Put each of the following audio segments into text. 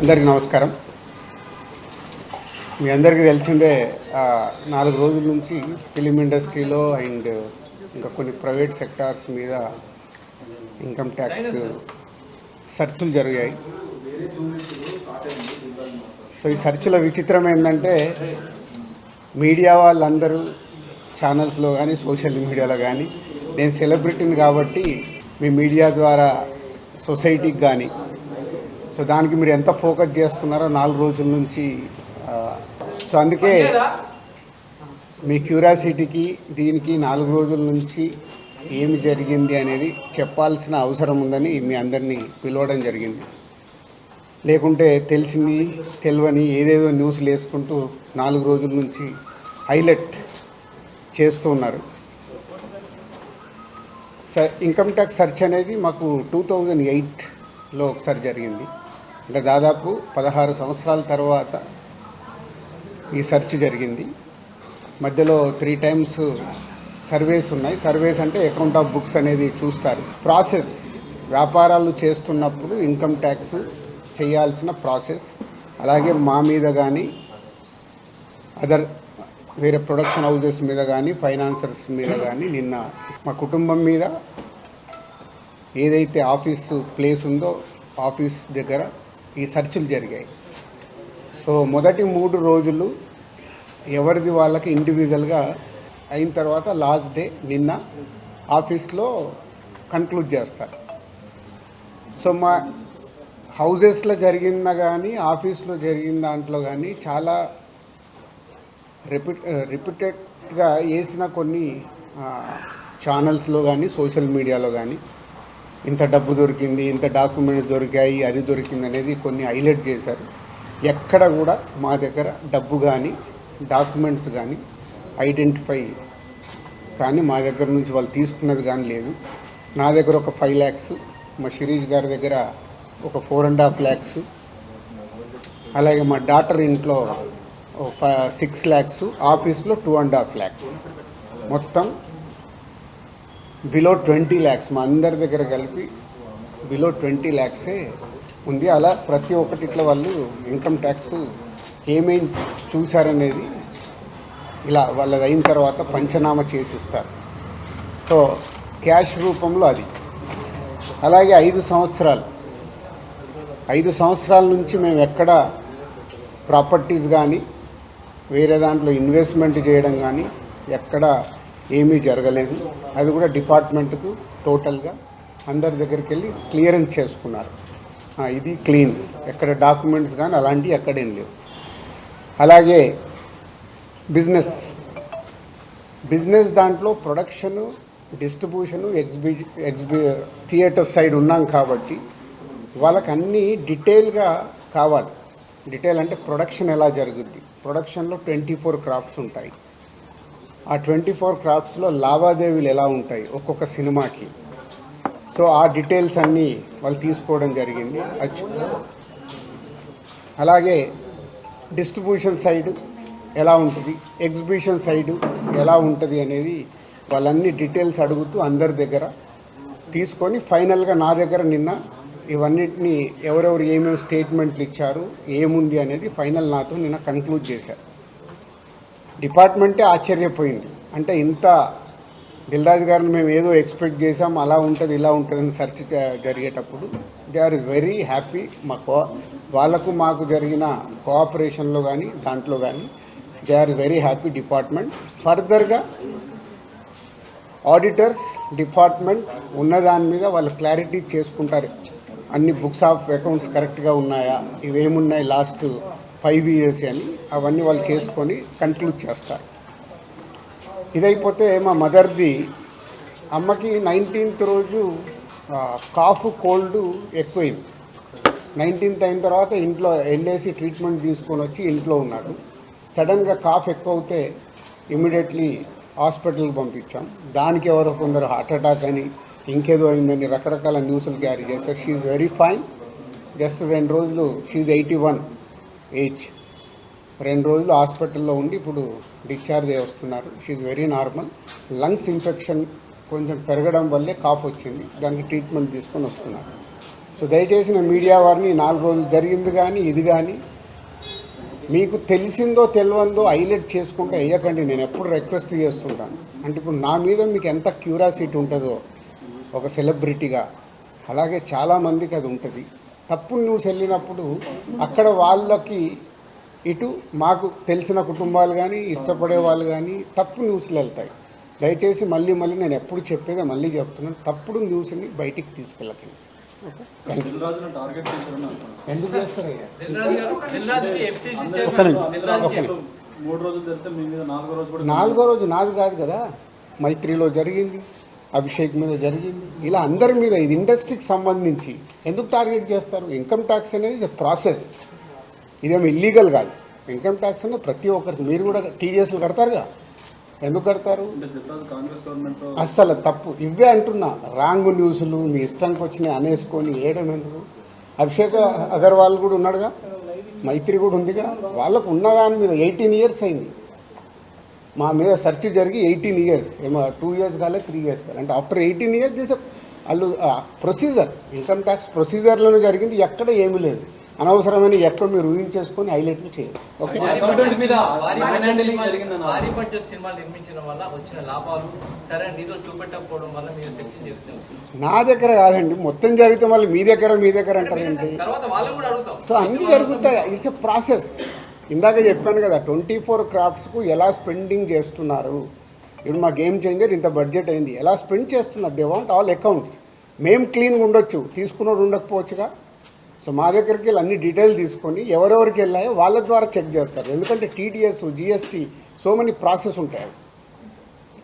అందరికీ నమస్కారం. మీ అందరికీ తెలిసిందే 4 రోజుల నుంచి ఫిలిం ఇండస్ట్రీలో అండ్ ఇంకా కొన్ని ప్రైవేట్ సెక్టార్స్ మీద ఇన్కమ్ ట్యాక్స్ సెర్చ్లు జరిగాయి. సో ఈ సెర్చ్ల విచిత్రం ఏంటంటే మీడియా వాళ్ళందరూ ఛానల్స్లో కానీ సోషల్ మీడియాలో కానీ నేను సెలబ్రిటీని కాబట్టి మీ మీడియా ద్వారా సొసైటీకి కానీ సో దానికి మీరు ఎంత ఫోకస్ చేస్తున్నారో 4 రోజుల నుంచి సో అందుకే మీ క్యూరియాసిటీకి దీనికి 4 రోజుల నుంచి ఏమి జరిగింది అనేది చెప్పాల్సిన అవసరం ఉందని మీ అందరినీ పిలవడం జరిగింది. లేకుంటే తెలిసింది తెలియని ఏదేదో న్యూస్లు వేసుకుంటూ 4 రోజుల నుంచి హైలైట్ చేస్తూ ఉన్నారు. ఇన్కమ్ ట్యాక్స్ సెర్చ్ అనేది మాకు 2008లో ఒకసారి జరిగింది. అంటే దాదాపు 16 సంవత్సరాల తర్వాత ఈ సెర్చ్ జరిగింది. మధ్యలో 3 టైమ్స్ సర్వేస్ ఉన్నాయి. సర్వేస్ అంటే అకౌంట్ ఆఫ్ బుక్స్ అనేది చూస్తారు. ప్రాసెస్ వ్యాపారాలు చేస్తున్నప్పుడు ఇన్కమ్ ట్యాక్స్ చేయాల్సిన ప్రాసెస్, అలాగే మా మీద కానీ అదర్ వేరే ప్రొడక్షన్ హౌజెస్ మీద కానీ ఫైనాన్సర్స్ మీద కానీ నిన్న మా కుటుంబం మీద ఏదైతే ఆఫీసు ప్లేస్ ఉందో ఆఫీస్ దగ్గర ఈ సెర్చ్లు జరిగాయి. సో మొదటి 3 రోజులు ఎవరిది వాళ్ళకి ఇండివిజువల్గా అయిన తర్వాత లాస్ట్ డే నిన్న ఆఫీస్లో కన్క్లూడ్ చేస్తారు. సో మా హౌజెస్లో జరిగిన కానీ ఆఫీస్లో జరిగిన దాంట్లో కానీ చాలా రిపీటెడ్గా వేసిన కొన్ని ఛానల్స్లో కానీ సోషల్ మీడియాలో కానీ ఇంత డబ్బు దొరికింది, ఇంత డాక్యుమెంట్స్ దొరికాయి, అది దొరికింది అనేది కొన్ని హైలైట్ చేశారు. ఎక్కడ కూడా మా దగ్గర డబ్బు కానీ డాక్యుమెంట్స్ కానీ ఐడెంటిఫై కానీ మా దగ్గర నుంచి వాళ్ళు తీసుకున్నది కానీ లేదు. నా దగ్గర ఒక 5 lakhs, మా శిరీష్ గారి దగ్గర ఒక 4.5 lakhs, అలాగే మా డాటర్ ఇంట్లో 6 lakhs, ఆఫీస్లో 2.5 lakhs, మొత్తం బిలో 20 lakhs మా అందరి దగ్గర కలిపి బిలో 20 lakhs ఉంది. అలా ప్రతి ఒక్కటి ఇట్లా వాళ్ళు ఇన్కమ్ ట్యాక్స్ ఏమేమి చూశారనేది ఇలా వాళ్ళది అయిన తర్వాత పంచనామా చేసిస్తారు. సో క్యాష్ రూపంలో అది. అలాగే 5 సంవత్సరాల నుంచి మేము ఎక్కడ ప్రాపర్టీస్ కానీ వేరే దాంట్లో ఇన్వెస్ట్మెంట్ చేయడం కానీ ఎక్కడ ఏమీ జరగలేదు. అది కూడా డిపార్ట్మెంట్కు టోటల్గా అందరి దగ్గరికి వెళ్ళి క్లియరెన్స్ చేసుకున్నారు. ఇది క్లీన్, ఎక్కడ డాక్యుమెంట్స్ కానీ అలాంటివి ఎక్కడేం లేవు. అలాగే బిజినెస్ దాంట్లో ప్రొడక్షను, డిస్ట్రిబ్యూషను, థియేటర్ సైడ్ ఉన్నాం కాబట్టి వాళ్ళకి అన్నీ డీటెయిల్గా కావాలి. డీటెయిల్ అంటే ప్రొడక్షన్ ఎలా జరుగుద్ది, ప్రొడక్షన్లో 24 క్రాఫ్ట్స్ ఉంటాయి. ఆ 24 క్రాఫ్ట్స్లో లావాదేవీలు ఎలా ఉంటాయి ఒక్కొక్క సినిమాకి. సో ఆ డీటెయిల్స్ అన్నీ వాళ్ళు తీసుకోవడం జరిగింది. అలాగే డిస్ట్రిబ్యూషన్ సైడు ఎలా ఉంటుంది, ఎగ్జిబిషన్ సైడు ఎలా ఉంటుంది అనేది వాళ్ళన్ని డీటెయిల్స్ అడుగుతూ అందరి దగ్గర తీసుకొని ఫైనల్గా నా దగ్గర నిన్న ఇవన్నిటిని ఎవరెవరు ఏమేమి స్టేట్మెంట్లు ఇచ్చారు, ఏముంది అనేది ఫైనల్ నాతో నిన్న కన్క్లూడ్ చేశారు. డిపార్ట్మెంటే ఆశ్చర్యపోయింది. అంటే ఇంత దిల్రాజు గారిని మేము ఏదో ఎక్స్పెక్ట్ చేసాం, అలా ఉంటుంది ఇలా ఉంటుందని సెర్చ్ జరిగేటప్పుడు దే ఆర్ వెరీ హ్యాపీ. వాళ్ళకు మాకు జరిగిన కోఆపరేషన్లో కానీ దాంట్లో కానీ they are very happy department. ఫర్దర్గా ఆడిటర్స్ డిపార్ట్మెంట్ ఉన్నదాని మీద వాళ్ళు క్లారిటీ చేసుకుంటారు. అన్ని బుక్స్ ఆఫ్ అకౌంట్స్ కరెక్ట్గా ఉన్నాయా, ఇవేమున్నాయి లాస్ట్ 5 years అని అవన్నీ వాళ్ళు చేసుకొని కన్క్లూడ్ చేస్తారు. ఇదైపోతే మా మదర్ది అమ్మకి 19th రోజు కాఫ్ కోల్డ్ ఎక్కువైంది. 19th అయిన తర్వాత ఇంట్లో వెళ్ళేసి ట్రీట్మెంట్ తీసుకొని వచ్చి ఇంట్లో ఉన్నాడు. సడన్గా కాఫ్ ఎక్కువ అవుతే ఇమీడియట్లీ హాస్పిటల్కి పంపించాం. దానికి ఎవరో కొందరు హార్ట్ అటాక్ అని ఇంకేదో అయిందని రకరకాల న్యూస్లు క్యారీ చేశారు. She very fine. జస్ట్ 2 రోజులు, షీఈ్ 81 ఏజ్, 2 రోజులు హాస్పిటల్లో ఉండి ఇప్పుడు డిశ్చార్జ్ అయ్యి వస్తున్నారు. She very normal. Lungs infection కొంచెం పెరగడం వల్లే కాఫ్ వచ్చింది, దానికి ట్రీట్మెంట్ తీసుకొని వస్తున్నారు. సో దయచేసి నా మీడియా వారిని 4 రోజులు జరిగింది కానీ ఇది కానీ మీకు తెలిసిందో తెలియందో హైలైట్ చేసుకుంటే వేయకండి. నేను ఎప్పుడు రిక్వెస్ట్ చేస్తుంటాను. అంటే ఇప్పుడు నా మీద మీకు ఎంత క్యూరియాసిటీ ఉంటుందో ఒక సెలబ్రిటీగా, అలాగే చాలామందికి అది ఉంటుంది. తప్పుడు న్యూస్ వెళ్ళినప్పుడు అక్కడ వాళ్ళకి ఇటు మాకు తెలిసిన కుటుంబాలు కానీ ఇష్టపడే వాళ్ళు కానీ తప్పు న్యూస్లు వెళ్తాయి. దయచేసి మళ్ళీ నేను ఎప్పుడు చెప్పేదే మళ్ళీ చెప్తున్నాను, తప్పుడు న్యూస్ని బయటికి తీసుకెళ్ళకండి. ఎందుకు చేస్తారయ్యా? నాలుగో రోజు నాది కాదు కదా, మైత్రిలో జరిగింది, అభిషేక్ మీద జరిగింది, ఇలా అందరి మీద. ఇది ఇండస్ట్రీకి సంబంధించి ఎందుకు టార్గెట్ చేస్తారు? ఇన్కమ్ ట్యాక్స్ అనేది ప్రాసెస్, ఇదేమో ఇల్లీగల్ కాదు. ఇన్కమ్ ట్యాక్స్ అనేది ప్రతి ఒక్కరికి, మీరు కూడా టీడీఎస్లు కడతారుగా, ఎందుకు కడతారు? అస్సలు తప్పు. ఇవే అంటున్నా, రాంగ్ న్యూస్లు మీ ఇష్టంకి వచ్చినాయి అనేసుకొని వేయడం ఎందుకు? అభిషేక్ అగర్వాల్ కూడా ఉన్నాడుగా, మైత్రి కూడా ఉందిగా, వాళ్ళకు ఉన్నదాని మీద 18 years అయింది. మా మీద సెర్చ్ జరిగి 18 years, ఏమో 2 years కాలే 3 years కాలే. అంటే ఆఫ్టర్ 18 years చేసే వాళ్ళు ప్రొసీజర్, ఇన్కమ్ ట్యాక్స్ ప్రొసీజర్లోనే జరిగింది, ఎక్కడ ఏమీ లేదు. అనవసరమైన ఎక్కడ మీరు ఊహించేసుకొని హైలైట్లు చేయాలి. ఓకే, నా దగ్గర కాదండి, మొత్తం జరిగితే మళ్ళీ మీ దగ్గర అంటారండి. సో అన్నీ జరుగుతాయి, ఇట్స్ ఎ ప్రాసెస్. ఇందాక చెప్పాను కదా, 24 craftsకు ఎలా స్పెండింగ్ చేస్తున్నారు. ఇప్పుడు మా గేమ్ చేంజర్ ఇంత బడ్జెట్ అయింది, ఎలా స్పెండ్ చేస్తున్నారు. They want all accounts. మేము క్లీన్గా ఉండొచ్చు, తీసుకున్నోడు ఉండకపోవచ్చుగా. సో మా దగ్గరికి వెళ్ళి అన్ని డీటెయిల్ తీసుకొని ఎవరెవరికి వెళ్ళాయో వాళ్ళ ద్వారా చెక్ చేస్తారు. ఎందుకంటే TDS, GST, so many process ఉంటాయి.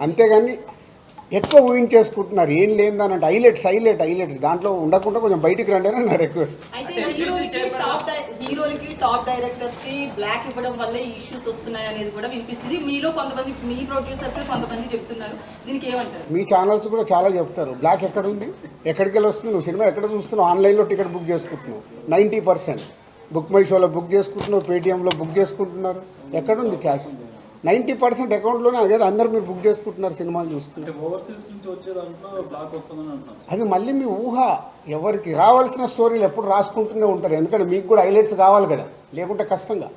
అంతేగాని ఎక్కువ ఊహించేసుకుంటున్నారు, ఏం లేదని. హైలైట్స్ దాంట్లో ఉండకుండా కొంచెం బయటికి రండి అని నా రిక్వెస్ట్. హీరోలకి టాప్ డైరెక్టర్స్ కి బ్లాక్ ఇవ్వడం వల్ల ఇష్యూస్ వస్తున్నాయి అనేది కూడా వినిపిస్తుంది. మీలో కొంతమంది, మీ ప్రొడ్యూసర్స్ కొంతమంది చెప్తున్నారు, దీనికి ఏమంటారు? మీ ఛానల్స్ కూడా చాలా చెప్తారు, బ్లాక్ ఎక్కడ ఉంది, ఎక్కడికి వెళ్ళి వస్తుంది, నువ్వు సినిమా ఎక్కడ చూస్తున్నావు, ఆన్లైన్లో టికెట్ బుక్ చేసుకుంటున్నావు, 90% బుక్ మై షోలో బుక్ చేసుకుంటున్నావు, పేటీఎంలో బుక్ చేసుకుంటున్నారు. ఎక్కడుంది క్యాష్? 90% అకౌంట్లోనే. అదే అందరు మీరు బుక్ చేసుకుంటున్నారు, సినిమాలు చూస్తున్నారు. అది మళ్ళీ మీ ఊహ. ఎవరికి రావాల్సిన స్టోరీలు ఎప్పుడు రాసుకుంటూనే ఉంటారు, ఎందుకంటే మీకు కూడా హైలైట్స్ కావాలి కదా, లేకుంటే కష్టంగా.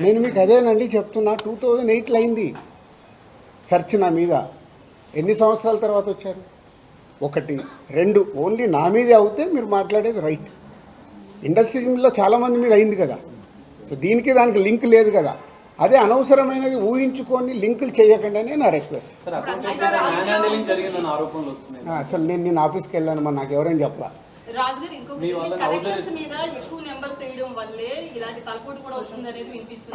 నేను మీకు అదేనండి చెప్తున్నా, 2008లో అయింది సెర్చ్ నా మీద. ఎన్ని సంవత్సరాల తర్వాత వచ్చారు? 1, 2 ఓన్లీ నా మీదే అవుతే మీరు మాట్లాడేది రైట్. ఇండస్ట్రీలో చాలామంది మీద అయింది కదా. సో దానికి లింక్ లేదు కదా. అదే అనవసరమైనది ఊహించుకొని లింకులు చేయకండి అని నా రిక్వెస్ట్. అసలు నేను ఆఫీస్కి వెళ్ళాను, మరి నాకు ఎవరైనా చెప్పాలి.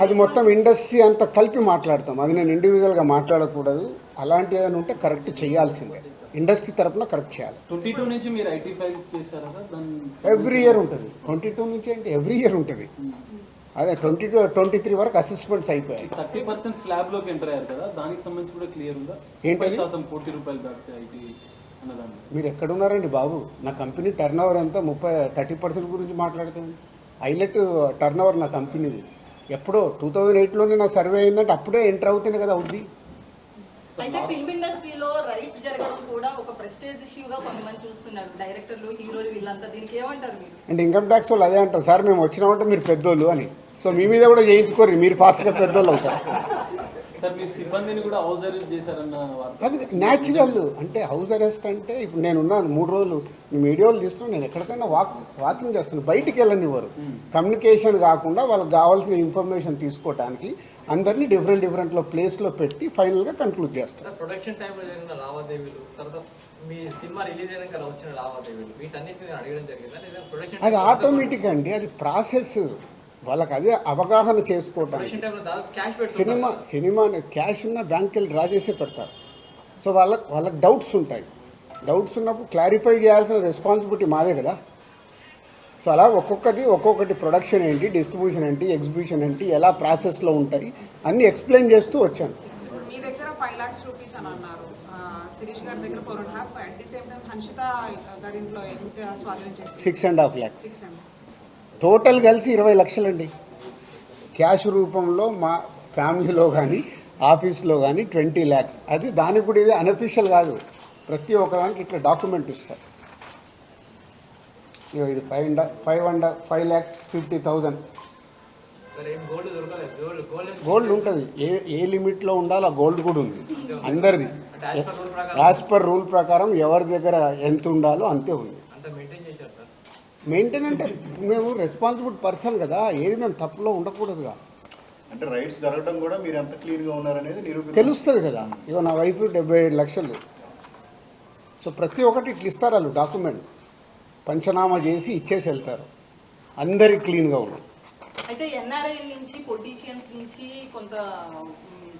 అది మొత్తం ఇండస్ట్రీ అంతా కలిపి మాట్లాడతాం, అది నేను ఇండివిజువల్గా మాట్లాడకూడదు. అలాంటి ఏదైనా ఉంటే కరెక్ట్ చేయాల్సిందే, ఇండస్ట్రీ తరఫున కరెక్ట్ చేయాలి. 22 నుంచి మీరు ఐటీ ఫైల్స్ చేశారా సార్? ఎవ్రీ ఇయర్ ఉంటుంది. 22 నుంచి అంటే ఎవ్రీ ఇయర్ ఉంటుంది. అదే 22, 23 వరకు అసెస్మెంట్స్ అయిపోయాయి. 30% స్లాబ్ లోకి ఎంటర్ అయ్యారు కదా, దానికి సంబంధించి కూడా క్లియర్ ఉందా? ఏంటది? ₹1 దాటితే ఐటీ అన్నదాన్ని మీరు ఎక్కడున్నారండి బాబు? నా కంపెనీ టర్న్ ఓవర్ ఎంత? 30% గురించి మాట్లాడుతుంది. హైలైట్ టర్న్ ఓవర్ నా కంపెనీది. ఎప్పుడో 2008లోనే నా సర్వే అయిందంటే అప్పుడే ఎంటర్ అవుతుంది కదా అవుద్ది. అయితే ఫిల్మ్ ఇండస్ట్రీలో రైట్స్ జరగడం కూడా ఒక ప్రెస్టేజ్ ఇష్యూగా కొంతమంది చూస్తున్నారు, డైరెక్టర్లు, హీరోలు, వీళ్ళంతా. దీనికి ఏమంటారు మీరు? అంటే ఇన్కమ్ ట్యాక్స్ వాళ్ళు అదే అంటారు, సార్ మేము వచ్చినామంటే మీరు పెద్దోళ్ళు అని. సో మీ మీద కూడా చేయించుకోరు, మీరు ఫాస్ట్గా పెద్దోళ్ళు అవుతారు. అది న్యాచురల్. అంటే హౌస్ అరెస్ట్ అంటే ఇప్పుడు నేనున్నాను 3 రోజులు, మీ మీడియాలు తీస్తున్నాను, నేను ఎక్కడికైనా వాకింగ్ చేస్తాను, బయటికి వెళ్ళనివ్వరు. కమ్యూనికేషన్ కాకుండా వాళ్ళకి కావాల్సిన ఇన్ఫర్మేషన్ తీసుకోవడానికి అందరినీ డిఫరెంట్లో ప్లేస్లో పెట్టి ఫైనల్గా కన్క్లూడ్ చేస్తారు. ప్రొడక్షన్ టైంలో జరిగిన లావాదేవీలు, తర్వాత మీ సినిమా రిలీజ్ అయినాక వచ్చిన లావాదేవీలు, వీటన్నిటిని అడగడం జరిగింది. అది ఆటోమేటిక్ అండి, అది ప్రాసెస్. వాళ్ళకి అదే అవగాహన చేసుకోవటానికి. సినిమా క్యాష్ ఉన్న బ్యాంక్కి వెళ్ళి డ్రా చేసే పెడతారు. సో వాళ్ళకి డౌట్స్ ఉంటాయి. డౌట్స్ ఉన్నప్పుడు క్లారిఫై చేయాల్సిన రెస్పాన్సిబిలిటీ మాదే కదా. సో అలా ఒక్కొక్కటి ప్రొడక్షన్ ఏంటి, డిస్ట్రిబ్యూషన్ ఏంటి, ఎగ్జిబిషన్ ఏంటి, ఎలా ప్రాసెస్లో ఉంటాయి అన్నీ ఎక్స్ప్లెయిన్ చేస్తూ వచ్చాను. మీ దగ్గర 5 lakhs rupees అని అన్నారు, శిరీష్ గారి దగ్గర 4.5, at the same time Hanshitha గారి ఇంట్లో ఎంత స్వాధీనం చేశారు? 6.5 lakhs. టోటల్ కలిసి 20 లక్షలండి. క్యాష్ రూపంలో మా ఫ్యామిలీలో కానీ ఆఫీస్లో కానీ 20 lakhs. అది దానికి కూడా ఇది అనఫీషియల్ కాదు, ప్రతి ఒక్కదానికి ఇట్లా డాక్యుమెంట్ ఇస్తారు. ఇగో ఇది 5,50,000 మరి ఏం గోల్డ్ దొరకలేదు, గోల్డ్ ఉంటుంది. ఏ లిమిట్లో ఉండాలో ఆ గోల్డ్ కూడా ఉంది అందరిది. అంటే యాజ్ పర్ రూల్ ప్రకారం యాజ్ పర్ రూల్ ప్రకారం ఎవరి దగ్గర ఎంత ఉండాలో అంతే ఉంది. అంత మెయింటైన్ చేశారు సార్. మెయింటైన్ అంటే మేము రెస్పాన్సిబుల్ పర్సన్ కదా, ఏది మేము తప్పులో ఉండకూడదుగా. అంటే రైట్స్ జరగడం కూడా మీరు ఎంత క్లీన్గా ఉన్నారనేది తెలుస్తుంది కదా. ఇగో నా వైఫ్ 77 లక్షలు. సో ప్రతి ఒక్కటి ఇట్లా ఇస్తారు వాళ్ళు డాక్యుమెంట్, పంచనామా చేసి ఇచ్చేసి వెళ్తారు. అందరికి క్లీన్గా ఉన్నాం. అయితే ఎన్ఆర్ఐ నుంచి పొలిటీషియన్స్ నుంచి కొంత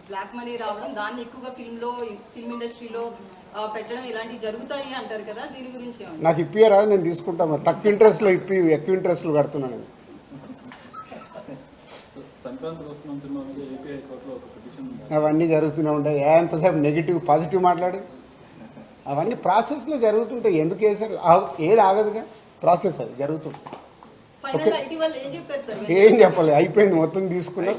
బ్లాక్ మనీ రావడం, దాన్ని ఎక్కువగా ఫిల్మ్ ఇండస్ట్రీలో పెట్టడం ఇలాంటివి జరుగుతాయి అంటారు కదా, దీని గురించి ఏమంటారు? నాకు ఇప్పియరాదు, నేను తీసుకుంటా. మరి తక్కువ ఇంట్రెస్ట్లో ఎక్కువ ఇంట్రెస్ట్లు కడుతున్నాను. సంక్రాంతి వస్తున్న సినిమా మీద ఏపీ హైకోర్టులో ఒక పిటిషన్ ఉంది. అవన్నీ జరుగుతూనే ఉంటాయి. ఎంతసేపు నెగిటివ్ పాజిటివ్ మాట్లాడి అవన్నీ ప్రాసెస్లో జరుగుతుంటాయి. ఎందుకు వేసారు? ఏది ఆగదుగా, ప్రాసెస్ అది జరుగుతుంది. ఫైనల్ ఐటీ వాళ్ళు ఏం చెప్పారు సార్? ఏం చెప్పాలి, అయిపోయింది, మొత్తం తీసుకున్నారు.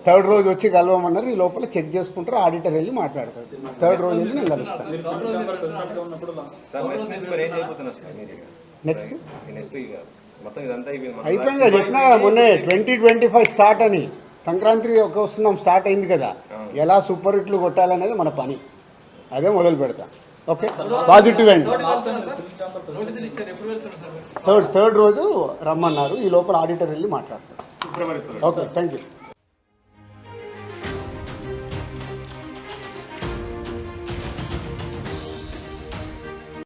థర్డ్ రోజు వచ్చి కలవమన్నారు. ఈ లోపల చెక్ చేసుకుంటారు, ఆడిటర్ వెళ్ళి మాట్లాడతారు. థర్డ్ రోజు వెళ్ళి నేను కలుస్తాను. మీరు ఫిల్మ్ ఛాంబర్ ప్రెసిడెంట్గా ఉన్నప్పుడు నెక్స్ట్ మొత్తం ఇదంతా అయిపోయింది. చెప్పినా మొన్నే 2025 స్టార్ట్ అని, సంక్రాంతి వస్తున్నాం, స్టార్ట్ అయింది కదా. ఎలా సూపర్ హిట్లు కొట్టాలనేది మన పని, అదే మొదలు పెడతాం. ఓకే, పాజిటివ్ అండి. నోటీసులు ఇచ్చారు, ఎప్పుడు వెళ్తున్నారు సార్? థర్డ్ రోజు రమ్మన్నారు. ఈ లోపల ఆడిటర్ వెళ్ళి మాట్లాడతారు. Okay, thank you.